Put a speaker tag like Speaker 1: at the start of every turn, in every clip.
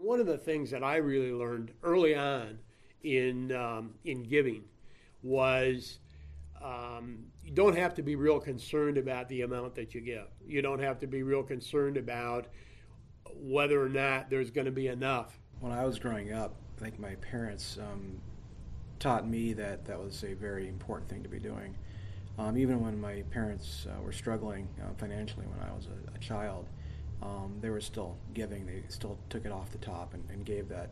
Speaker 1: One of the things that I really learned early on in giving was you don't have to be real concerned about the amount that you give. You don't have to be real concerned about whether or not there's going to be enough.
Speaker 2: When I was growing up, I think my parents taught me that that was a very important thing to be doing. Even when my parents were struggling financially when I was a child, they were still giving. They still took it off the top and gave that.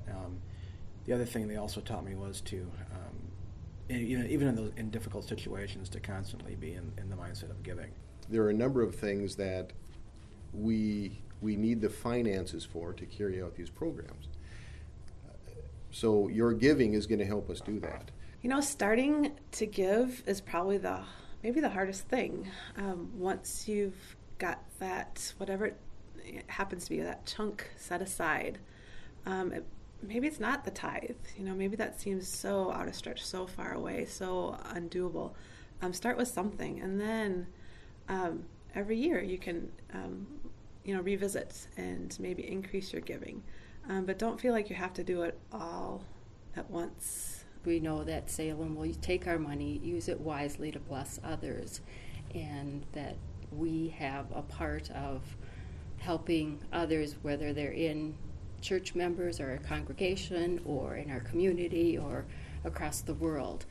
Speaker 2: The other thing they also taught me was to, even in difficult situations, to constantly be in the mindset of giving.
Speaker 3: There are a number of things that we need the finances for to carry out these programs. So your giving is going to help us do that.
Speaker 4: Starting to give is probably maybe the hardest thing. Once you've got that, whatever it happens to be, that chunk set aside, maybe it's not the tithe. Maybe that seems so out of stretch, so far away, so undoable. Start with something, and then every year you can, revisit and maybe increase your giving. But don't feel like you have to do it all at once.
Speaker 5: We know that Salem will take our money, use it wisely to bless others, and that we have a part of helping others, whether they're in church members or a congregation or in our community or across the world,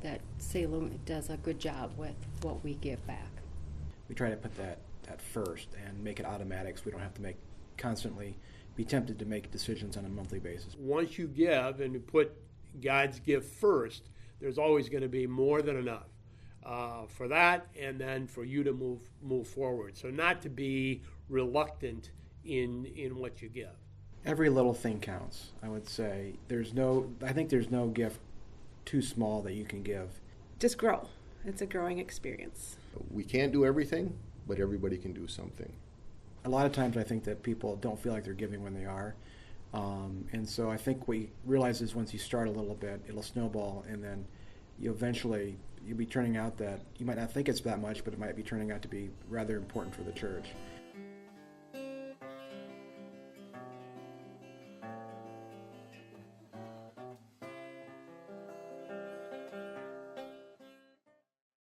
Speaker 5: that Salem does a good job with what we give back.
Speaker 2: We try to put that first and make it automatic so we don't have to constantly be tempted to make decisions on a monthly basis.
Speaker 1: Once you give and you put God's gift first, there's always going to be more than enough for that, and then for you to move forward. So not to be reluctant in what you give.
Speaker 2: Every little thing counts, I would say. I think there's no gift too small that you can give.
Speaker 4: Just grow. It's a growing experience.
Speaker 3: We can't do everything, but everybody can do something.
Speaker 2: A lot of times I think that people don't feel like they're giving when they are. And so I think what you realize is once you start a little bit, it'll snowball, and then you'll be turning out that you might not think it's that much, but it might be turning out to be rather important for the church.